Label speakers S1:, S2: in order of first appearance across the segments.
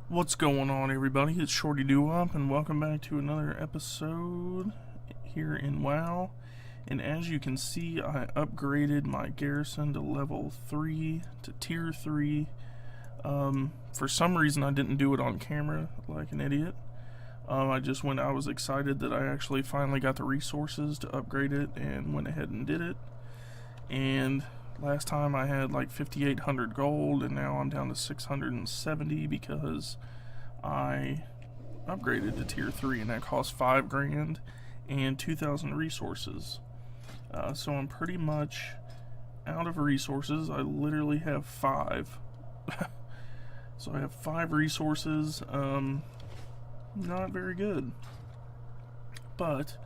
S1: What's going on, everybody? It's Shorty Doo-Wop, and welcome back to another episode here in WoW. And as you can see, I upgraded my garrison to level 3 to tier 3. For some reason, I didn't do it on camera like an idiot. I was excited that I actually finally got the resources to upgrade it and went ahead and did it. And last time I had like 5,800 gold, and now I'm down to 670 because I upgraded to tier 3, and that cost 5 grand and 2,000 resources. So I'm pretty much out of resources. I literally have 5. So I have 5 resources. Not very good. But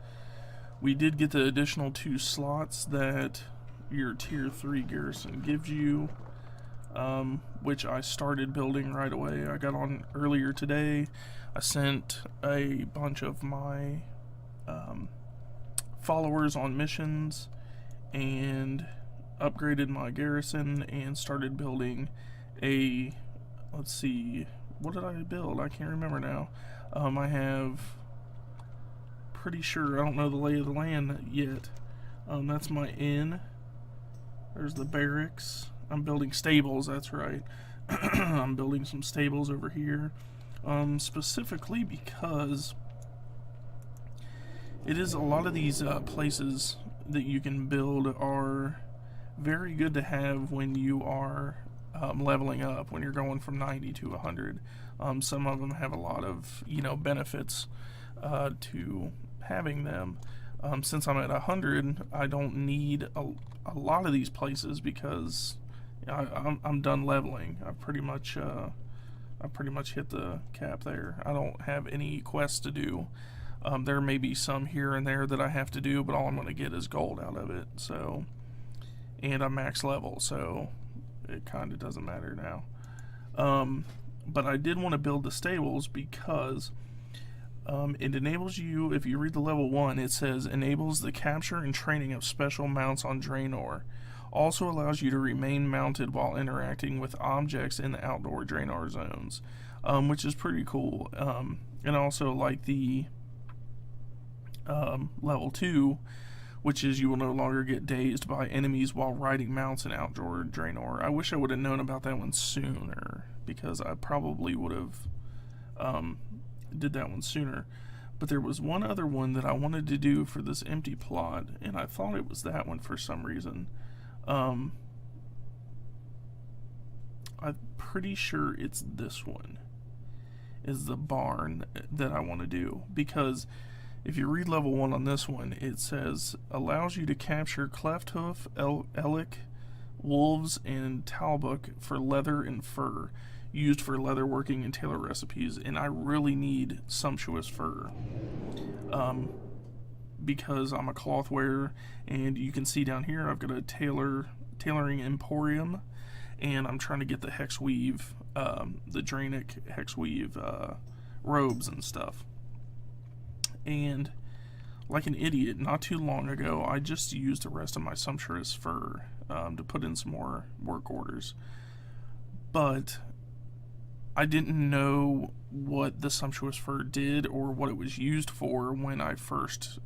S1: we did get the additional 2 slots that your tier 3 garrison gives you, which I started building right away. I got on earlier today. I sent a bunch of my followers on missions and upgraded my garrison and started building a, let's see, what did I build? I can't remember now. I have, pretty sure, I don't know the lay of the land yet. That's my inn. There's the barracks. I'm building stables, that's right. I'm building some stables over here. Specifically because it is a lot of these places that you can build are very good to have when you are leveling up, when you're going from 90 to 100. Some of them have a lot of, benefits to having them. Since I'm at 100, I don't need a lot of these places because I'm done leveling. I've pretty much hit the cap there. I don't have any quests to do. There may be some here and there that I have to do, but all I'm going to get is gold out of it. So, and I'm max level, so it kind of doesn't matter now. But I did want to build the stables because it enables you, if you read the level 1, it says enables the capture and training of special mounts on Draenor. Also allows you to remain mounted while interacting with objects in the outdoor Draenor zones, which is pretty cool. And also like the level 2, which is you will no longer get dazed by enemies while riding mounts in outdoor Draenor. I wish I would have known about that one sooner, because I probably would have did that one sooner. But there was one other one that I wanted to do for this empty plot, and I thought it was that one for some reason. I'm pretty sure it's this one, is the barn that I want to do, because if you read level 1 on this one, it says allows you to capture cleft hoof, elk, wolves, and talbuk for leather and fur, used for leatherworking and tailor recipes. And I really need sumptuous fur, because I'm a cloth wearer, and you can see down here I've got a tailoring emporium, and I'm trying to get the hex weave, the Draenic hex weave robes and stuff. And like an idiot, not too long ago, I just used the rest of my sumptuous fur to put in some more work orders. But I didn't know what the sumptuous fur did or what it was used for when I first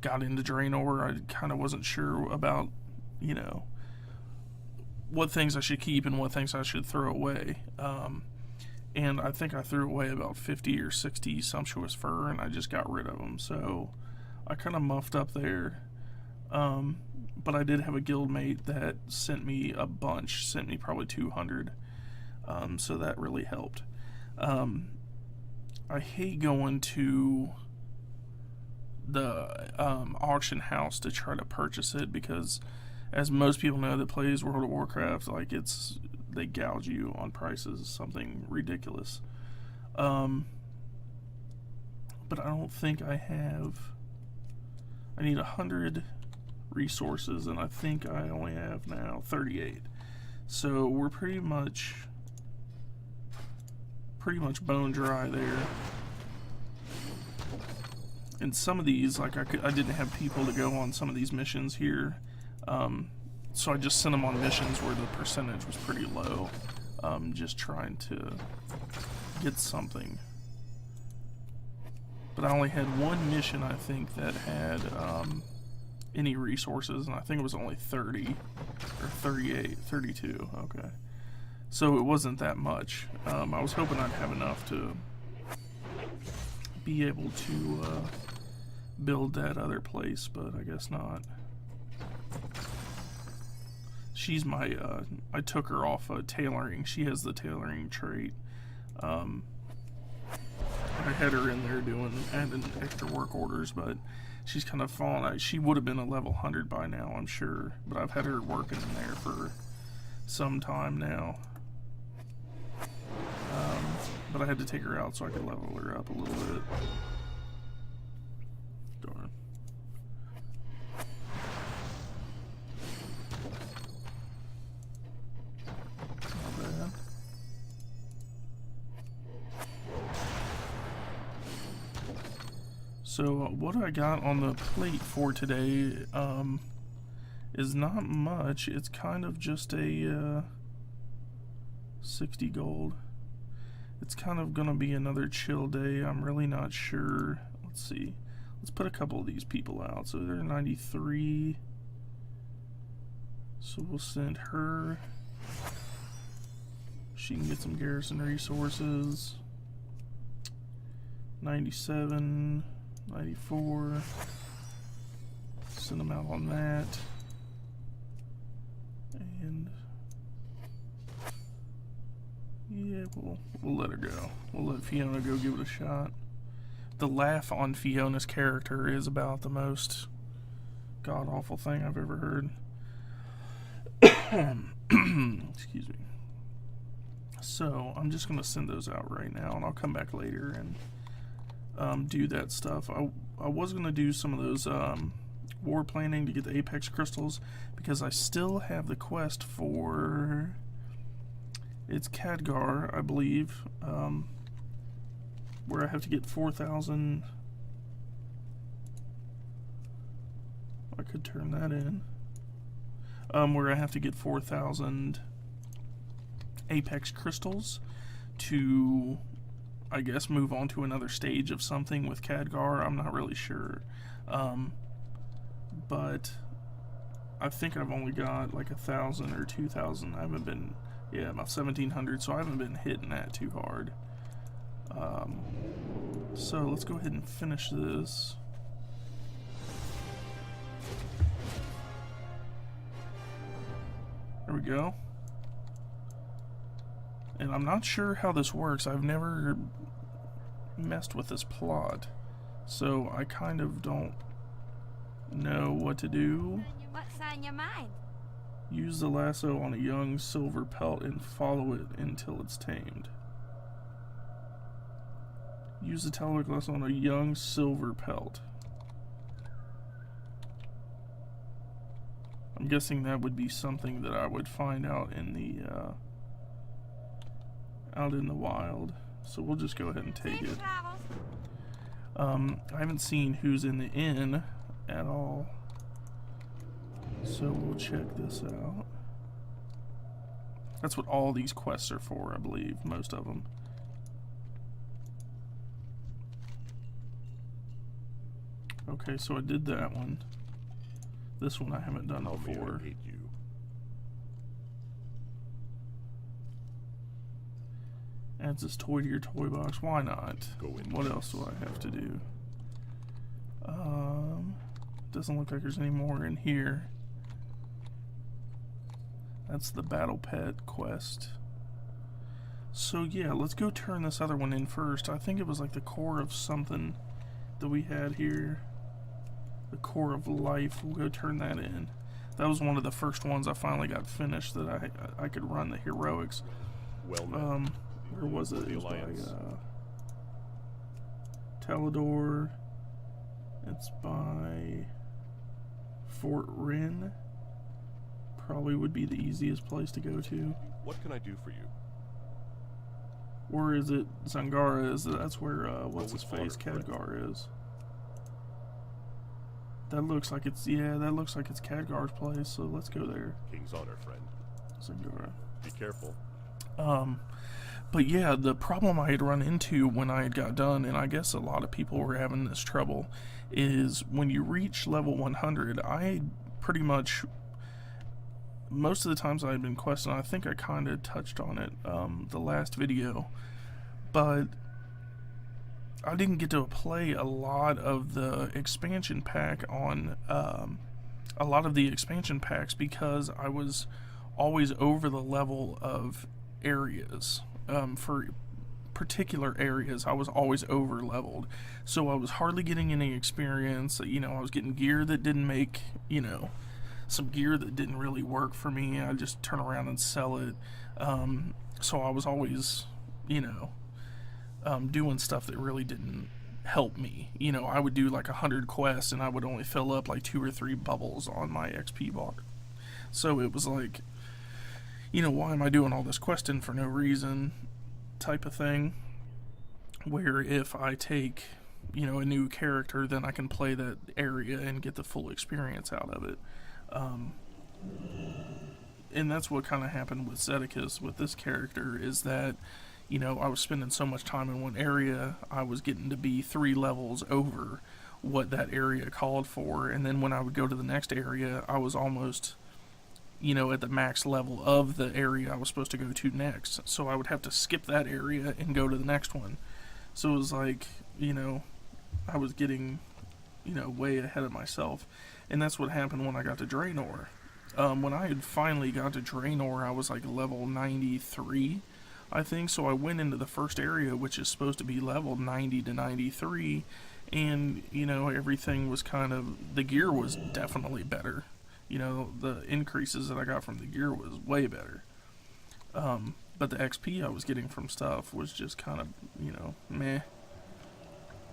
S1: got into Draenor. I kind of wasn't sure about, what things I should keep and what things I should throw away. And I think I threw away about 50 or 60 sumptuous fur, and I just got rid of them. So I kind of muffed up there. But I did have a guildmate that sent me a bunch, sent me probably 200. So that really helped. I hate going to the auction house to try to purchase it, because as most people know that plays World of Warcraft, they gouge you on prices, something ridiculous. But I don't think I need 100 resources, and I think I only have now 38. So we're pretty much bone dry there. And some of these, I didn't have people to go on some of these missions here. So I just sent them on missions where the percentage was pretty low. Just trying to get something. But I only had one mission, I think, that had any resources, and I think it was only 30 or 38, 32. Okay, so it wasn't that much. I was hoping I'd have enough to be able to build that other place, but I guess not. She's my I took her off tailoring. She has the tailoring trait. I had her in there adding extra work orders, but she's kind of fallen out. She would have been a level 100 by now, I'm sure, but I've had her working in there for some time now. But I had to take her out so I could level her up a little bit. Darn. Not bad. So what I got on the plate for today is not much. It's kind of just a 60 gold. It's kind of gonna be another chill day. I'm really not sure. Let's see. Let's put a couple of these people out. So they're 93. So we'll send her. She can get some garrison resources. 97. 94. Send them out on that. And yeah, we'll let her go. We'll let Fiona go give it a shot. The laugh on Fiona's character is about the most god-awful thing I've ever heard. Excuse me. So I'm just gonna send those out right now, and I'll come back later and do that stuff. I was going to do some of those war planning to get the Apex crystals, because I still have the quest for, it's Khadgar, I believe, where I have to get 4,000. I could turn that in. Where I have to get 4,000 Apex crystals to, I guess, move on to another stage of something with Khadgar. I'm not really sure. But I think I've only got like 1,000 or 2,000. I haven't been, yeah, about 1,700, so I haven't been hitting that too hard. So let's go ahead and finish this. There we go. And I'm not sure how this works. I've never messed with this plot, so I kind of don't know what to do.
S2: What's on your mind?
S1: Use the lasso on a young silver pelt and follow it until it's tamed. Use the telework lasso on a young silver pelt. I'm guessing that would be something that I would find out in the out in the wild, so we'll just go ahead and take it. I haven't seen who's in the inn at all, so we'll check this out. That's what all these quests are for, I believe, most of them. Okay, so I did that one. This one I haven't done before. Adds this toy to your toy box. Why not? What else do I have to do? Doesn't look like there's any more in here. That's the battle pet quest. So yeah, let's go turn this other one in first. I think it was like the core of something that we had here. The core of life. We'll go turn that in. That was one of the first ones I finally got finished that I could run the heroics. Well, where was it? It was by Talador. It's by Fort Wren. Probably would be the easiest place to go to.
S3: What can I do for you?
S1: Or is it Zangara? That's where what's his face Khadgar is. That looks like it's, yeah, that looks like it's Khadgar's place, so let's go there.
S3: King's honor, friend.
S1: Zangara.
S3: Be careful.
S1: But yeah, the problem I had run into when I had got done, and I guess a lot of people were having this trouble, is when you reach level 100, I pretty much, most of the times I had been questing, I think I kind of touched on it the last video, but I didn't get to play a lot of the expansion pack on a lot of the expansion packs because I was always over the level of areas. For particular areas, I was always over leveled, so I was hardly getting any experience. You know, I was getting gear that didn't make, you know, some gear that didn't really work for me. I just turn around and sell it. So I was always, you know, doing stuff that really didn't help me. You know, I would do like 100 quests and I would only fill up like 2 or 3 bubbles on my XP bar. So it was like, you know, why am I doing all this questing for no reason type of thing, where if I take, you know, a new character, then I can play that area and get the full experience out of it. And that's what kind of happened with Zedekis with this character, is that, you know, I was spending so much time in one area, I was getting to be 3 levels over what that area called for, and then when I would go to the next area, I was almost, you know, at the max level of the area I was supposed to go to next. So I would have to skip that area and go to the next one. So it was like, you know, I was getting, you know, way ahead of myself. And that's what happened when I got to Draenor. When I had finally got to Draenor, I was like level 93, I think. So I went into the first area, which is supposed to be level 90 to 93. And, you know, everything was kind of, the gear was definitely better. You know, the increases that I got from the gear was way better. But the XP I was getting from stuff was just kind of, you know, meh.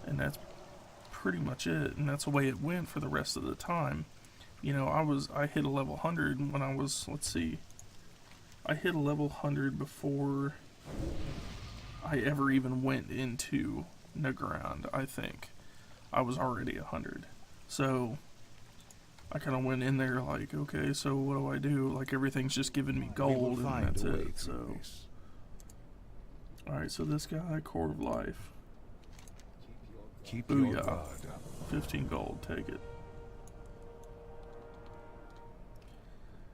S1: And that's pretty much it. And that's the way it went for the rest of the time. You know, I hit a level 100 when I was, let's see, I hit a level 100 before I ever even went into Nagrand, I think. I was already 100. So I kind of went in there like, okay, so what do? Like, everything's just giving me gold, and that's it. So, alright, so this guy, Core of Life.
S2: Keep your guard up.
S1: 15 gold, take it.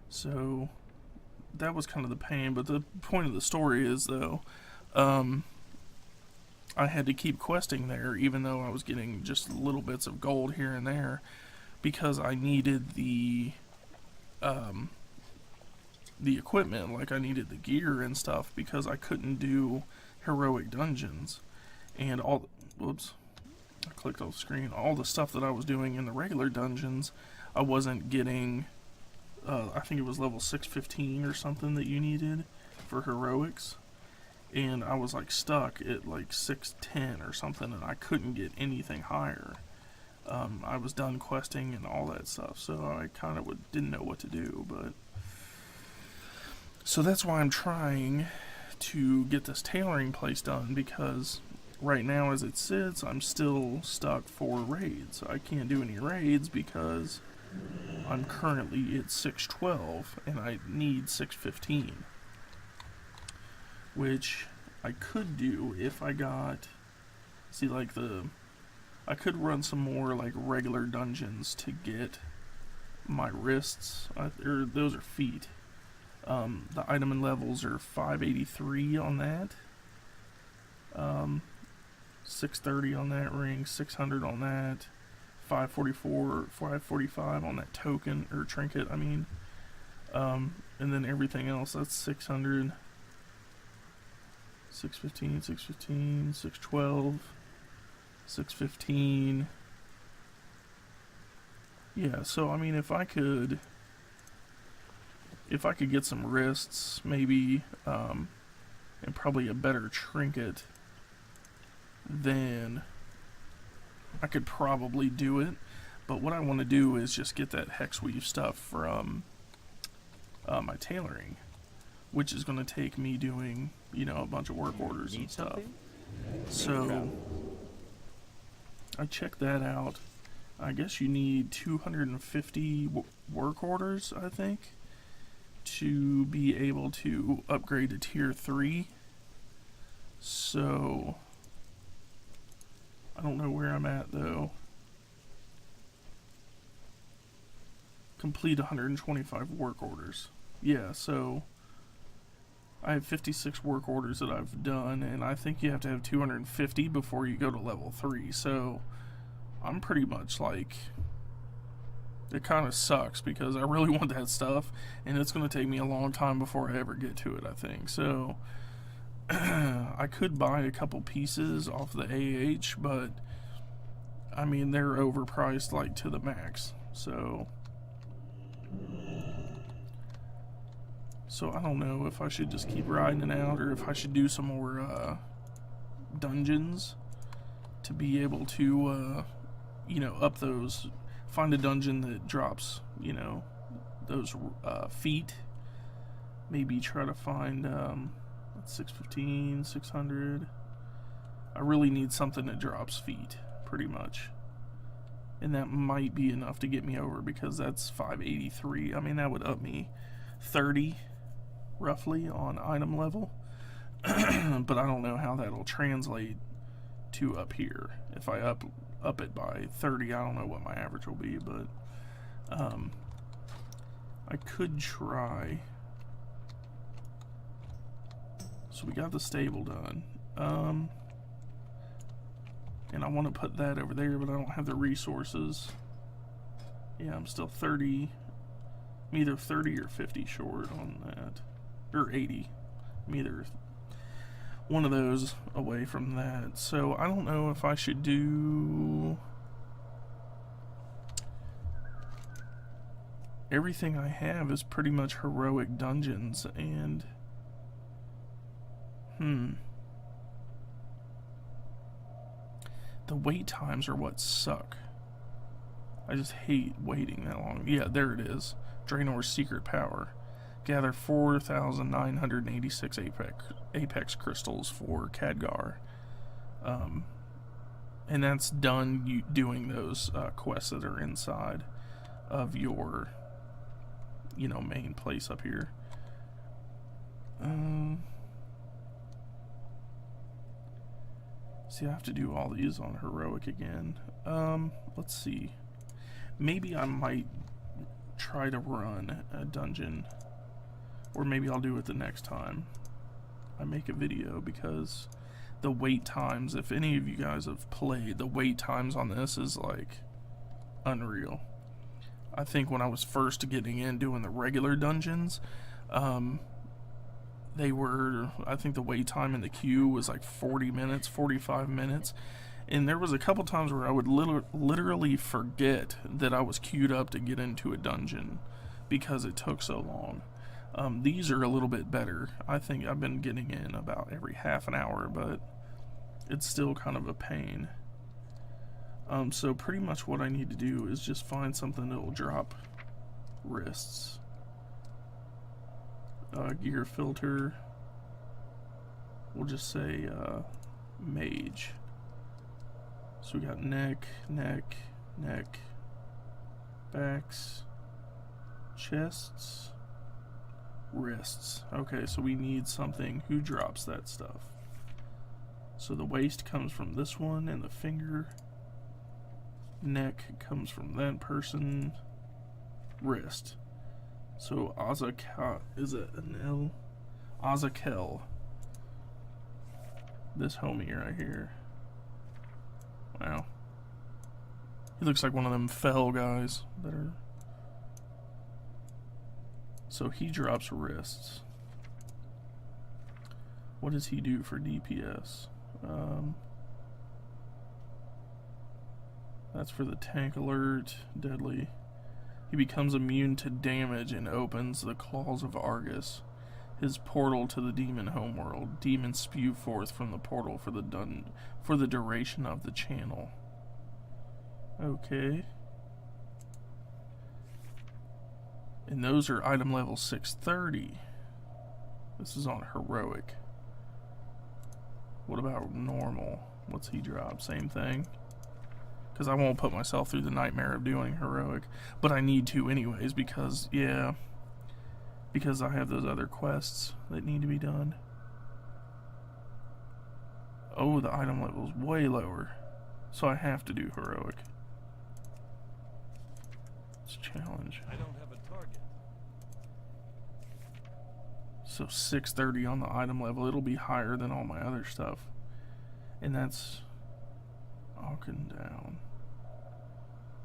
S1: So, that was kind of the pain, but the point of the story is, though, I had to keep questing there, even though I was getting just little bits of gold here and there, because I needed the equipment, like I needed the gear and stuff, because I couldn't do heroic dungeons. And all, whoops, I clicked off the screen, all the stuff that I was doing in the regular dungeons, I wasn't getting, I think it was level 615 or something that you needed for heroics. And I was like stuck at like 610 or something, and I couldn't get anything higher. I was done questing and all that stuff, so I kind of didn't know what to do, but so that's why I'm trying to get this tailoring place done, because right now as it sits, I'm still stuck for raids. I can't do any raids because I'm currently at 612 and I need 615, which I could do if I got, see, like I could run some more like regular dungeons to get my wrists, or those are feet. The item and levels are 583 on that, 630 on that ring, 600 on that, 544, 545 on that token, or trinket, I mean, and then everything else, that's 600, 615, 615, 612, 615. Yeah, so I mean, if I could get some wrists, maybe, and probably a better trinket, then I could probably do it. But what I want to do is just get that hex weave stuff from my tailoring, which is going to take me doing, you know, a bunch of work orders and stuff. So I checked that out. I guess you need 250 work orders, I think, to be able to upgrade to tier 3. So I don't know where I'm at though. Complete 125 work orders. Yeah, so I have 56 work orders that I've done, and I think you have to have 250 before you go to level 3. So I'm pretty much like, it kind of sucks because I really want that stuff, and it's going to take me a long time before I ever get to it, I think. So I could buy a couple pieces off the AH, but I mean, they're overpriced like to the max. So I don't know if I should just keep riding it out or if I should do some more dungeons to be able to, you know, up those. Find a dungeon that drops, you know, those feet. Maybe try to find 615, 600. I really need something that drops feet, pretty much. And that might be enough to get me over because that's 583. I mean, that would up me 30 roughly on item level. But I don't know how that'll translate to up here. If I up it by 30, I don't know what my average will be, but I could try. So we got the stable done. And I want to put that over there, but I don't have the resources. Yeah, I'm still 30. I'm either 30 or 50 short on that. Or 80. I'm either one of those away from that. So I don't know if I should do everything I have is pretty much heroic dungeons, and the wait times are what suck. I just hate waiting that long. Yeah, there it is. Draenor's secret power. Gather 4,986 apex crystals for Khadgar. And that's done doing those quests that are inside of your, you know, main place up here. See, I have to do all these on heroic again. Let's see. Maybe I might try to run a dungeon. Or maybe I'll do it the next time I make a video, because the wait times, if any of you guys have played, the wait times on this is like unreal. I think when I was first getting in doing the regular dungeons, they were, I think the wait time in the queue was like 40 minutes, 45 minutes. And there was a couple times where I would literally forget that I was queued up to get into a dungeon because it took so long. These are a little bit better. I think I've been getting in about every half an hour, but it's still kind of a pain. So pretty much what I need to do is just find something that will drop wrists. Gear filter. We'll just say mage. So we got neck, neck, neck, backs, chests, wrists. Okay, so we need something. Who drops that stuff? So the waist comes from this one, and the finger. Neck comes from that person. Wrist. So Azakel, is it an L? Azakel. This homie right here. Wow. He looks like one of them fell guys that are. So he drops wrists. What does he do for DPS? That's for the tank alert. Deadly. He becomes immune to damage and opens the claws of Argus, his portal to the demon homeworld. Demons spew forth from the portal for the duration of the channel. Okay. And those are item level 630. This is on heroic. What about normal? What's he drop? Same thing? Because I won't put myself through the nightmare of doing heroic. But I need to anyways, because, yeah. Because I have those other quests that need to be done. Oh, the item level is way lower. So I have to do heroic. It's a challenge.
S2: I don't have a target.
S1: So 630 on the item level. It'll be higher than all my other stuff. And that's Cooldown.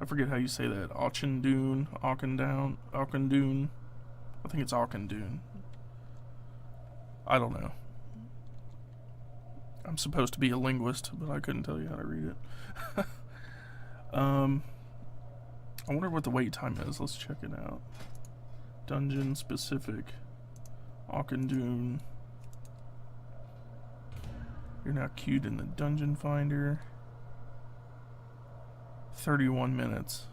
S1: I forget how you say that. Auchendoon. Auchendoon. I think it's Auchendoon. I don't know. I'm supposed to be a linguist, but I couldn't tell you how to read it. I wonder what the wait time is. Let's check it out. Dungeon specific. Auchendoon. You're now queued in the dungeon finder. 31 minutes.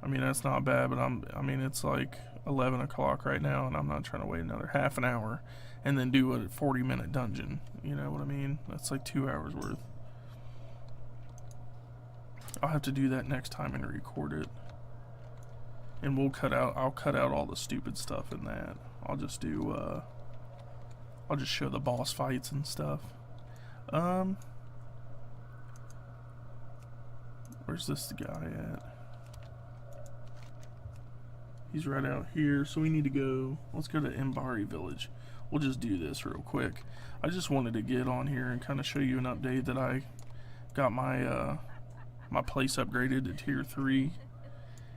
S1: I mean, that's not bad, but I mean, it's like 11 o'clock right now, and I'm not trying to wait another half an hour and then do a 40-minute dungeon. You know what I mean? That's like 2 hours worth. I'll have to do that next time and record it. And I'll cut out all the stupid stuff in that. I'll just do, I'll just show the boss fights and stuff. Where's this guy at? He's right out here, so we need to go. Let's go to Mbari Village. We'll just do this real quick. I just wanted to get on here and kind of show you an update that I got my my place upgraded to tier 3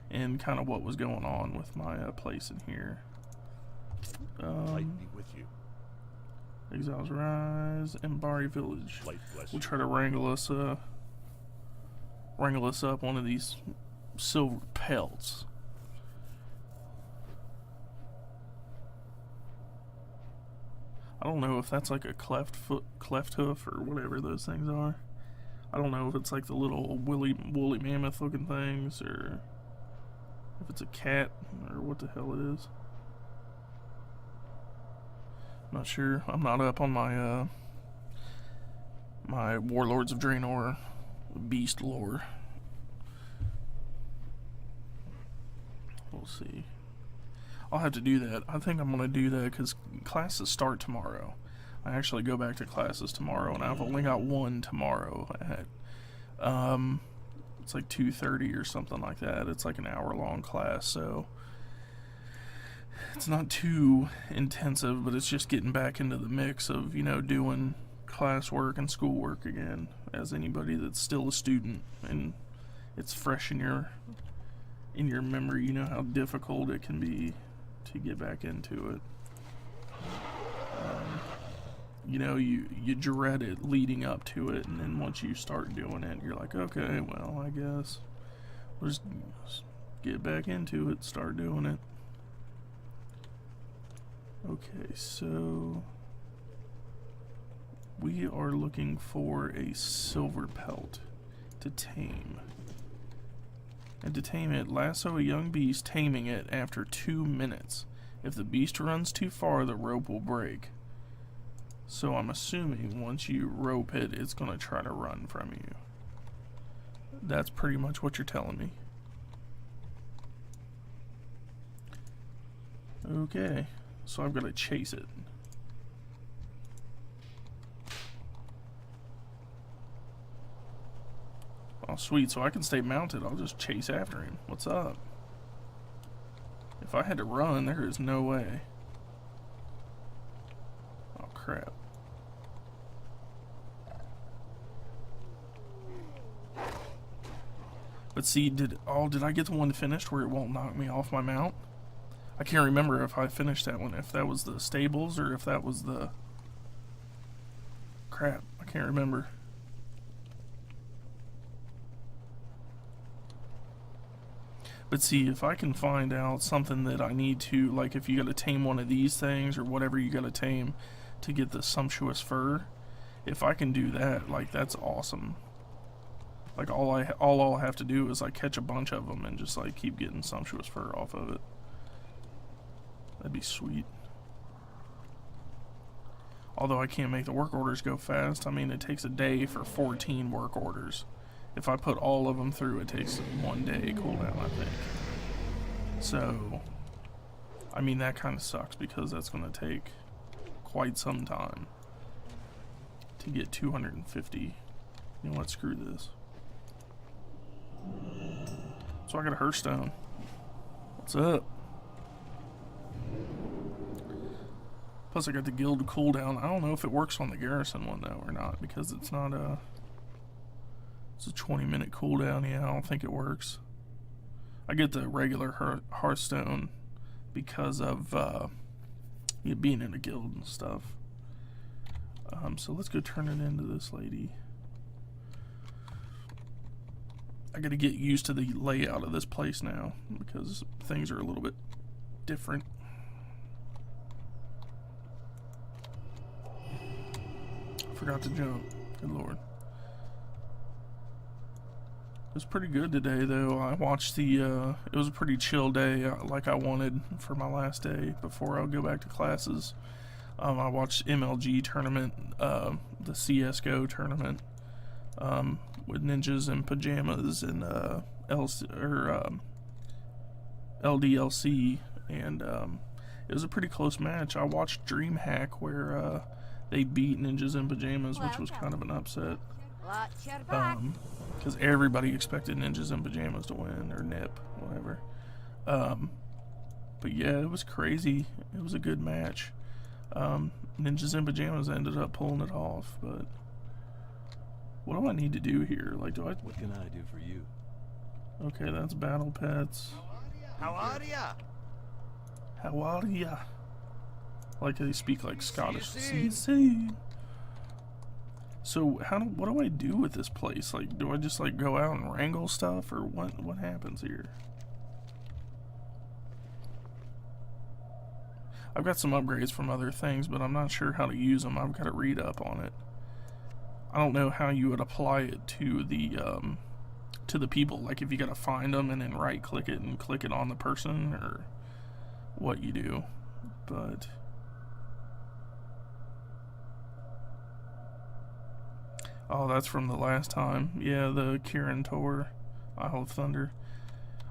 S1: and kind of what was going on with my place in here.
S2: Light be with you.
S1: Exiles Rise, Mbari Village.
S2: Light bless
S1: We'll
S2: you.
S1: try to wrangle us up one of these silver pelts. I don't know if that's like a cleft hoof or whatever those things are. I don't know if it's like the little woolly mammoth looking things, or if it's a cat, or what the hell it is. I'm not sure. I'm not up on my my Warlords of Draenor beast lore. We'll see. I'll have to do that. I think I'm going to do that because classes start tomorrow. I actually go back to classes tomorrow, and I've only got one tomorrow at, it's like 2:30 or something like that. It's like an hour-long class, so it's not too intensive, but it's just getting back into the mix of, you know, doing classwork and schoolwork again as anybody that's still a student, and it's fresh in your memory. You know how difficult it can be to get back into it. You know, you dread it leading up to it, and then once you start doing it, you're like, okay, well, I guess we'll just get back into it, start doing it. Okay, so we are looking for a silver pelt to tame. And to tame it, lasso a young beast, taming it after 2 minutes. If the beast runs too far, the rope will break. So I'm assuming once you rope it, it's going to try to run from you. That's pretty much what you're telling me. Okay, so I've got to chase it. Oh, sweet, so I can stay mounted. I'll just chase after him. What's up? If I had to run, there is no way. Oh, crap. But see, did I get the one finished where it won't knock me off my mount? I can't remember if I finished that one, if that was the stables or if that was the... Crap, I can't remember. But see, if I can find out something that I need to, like if you gotta tame one of these things or whatever you gotta tame to get the sumptuous fur, if I can do that, like that's awesome. Like all I'll have to do is like catch a bunch of them and just like keep getting sumptuous fur off of it. That'd be sweet. Although I can't make the work orders go fast. I mean, it takes a day for 14 work orders. If I put all of them through, it takes 1 day cooldown, I think. So, I mean, that kind of sucks because that's going to take quite some time to get 250. You know what? Screw this. So I got a Hearthstone. What's up? Plus I got the guild cooldown. I don't know if it works on the garrison one though or not, because it's not a... It's a 20-minute cooldown. Yeah, I don't think it works. I get the regular Hearthstone because of being in a guild and stuff. So let's go turn it into this lady. I gotta get used to the layout of this place now because things are a little bit different. Forgot to jump. Good lord. It was pretty good today though. I watched the it was a pretty chill day, like I wanted for my last day before I'll go back to classes. I watched MLG tournament, the CSGO tournament, with ninjas in pajamas and LDLC, and it was a pretty close match. I watched DreamHack where they beat ninjas in pajamas, which was kind of an upset. Because everybody expected ninjas in pajamas to win, or NIP, whatever. But yeah, it was crazy. It was a good match. Ninjas in pajamas ended up pulling it off, but what do I need to do here? Like, do I...
S2: What can I do for you?
S1: Okay, that's battle pets.
S2: How are ya?
S1: How are ya? Like they speak like Scottish. See. So what do I do with this place? Like, do I just like go out and wrangle stuff, or what happens here? I've got some upgrades from other things, but I'm not sure how to use them. I've got to read up on it. I don't know how you would apply it to the people. Like if you got to find them and then right click it and click it on the person, or what you do. But oh, that's from the last time. Yeah, the Kirin tour, Isle of Thunder.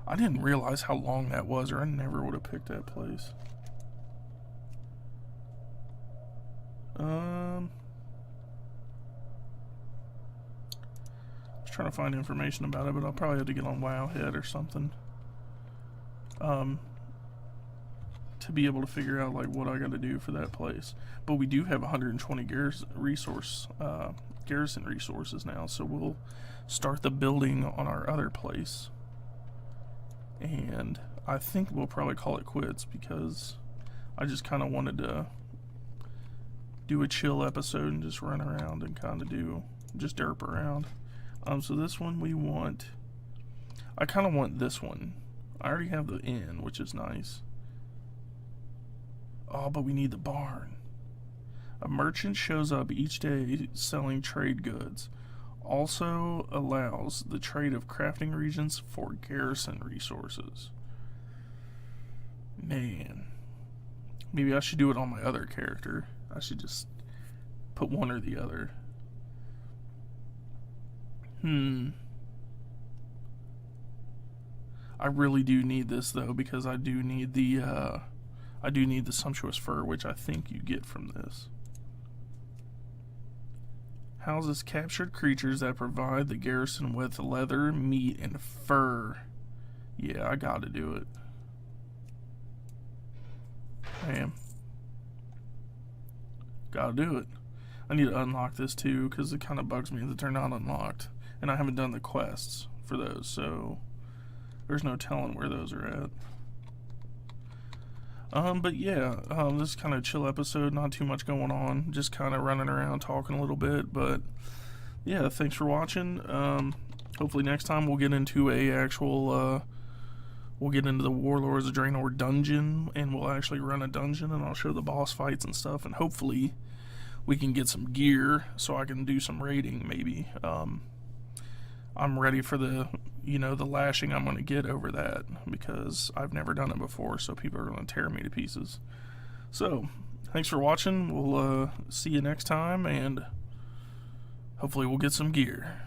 S1: I didn't realize how long that was, or I never would have picked that place. I was trying to find information about it, but I'll probably have to get on Wowhead or something to be able to figure out like what I got to do for that place. But we do have 120 garrison resources now, so we'll start the building on our other place, and I think we'll probably call it quits because I just kind of wanted to do a chill episode and just run around and kind of do just derp around. So this one we want, I kind of want this one. I already have the inn, which is nice. Oh, but we need the barn. A merchant shows up each day selling trade goods. Also allows the trade of crafting regions for garrison resources. Man, maybe I should do it on my other character. I should just put one or the other. I really do need this though, because I do need the sumptuous fur, which I think you get from this. Houses captured creatures that provide the garrison with leather, meat, and fur. Yeah, I gotta do it. Damn. Gotta do it. I need to unlock this too, because it kind of bugs me that they're not unlocked. And I haven't done the quests for those, so there's no telling where those are at. But yeah, this is kind of a chill episode, not too much going on, just kind of running around talking a little bit, but yeah, thanks for watching. Hopefully next time we'll get into a actual, we'll get into the Warlords of Draenor dungeon, and we'll actually run a dungeon, and I'll show the boss fights and stuff, and hopefully we can get some gear so I can do some raiding maybe. I'm ready for the lashing I'm going to get over that, because I've never done it before, so people are going to tear me to pieces. So, thanks for watching. We'll see you next time, and hopefully we'll get some gear.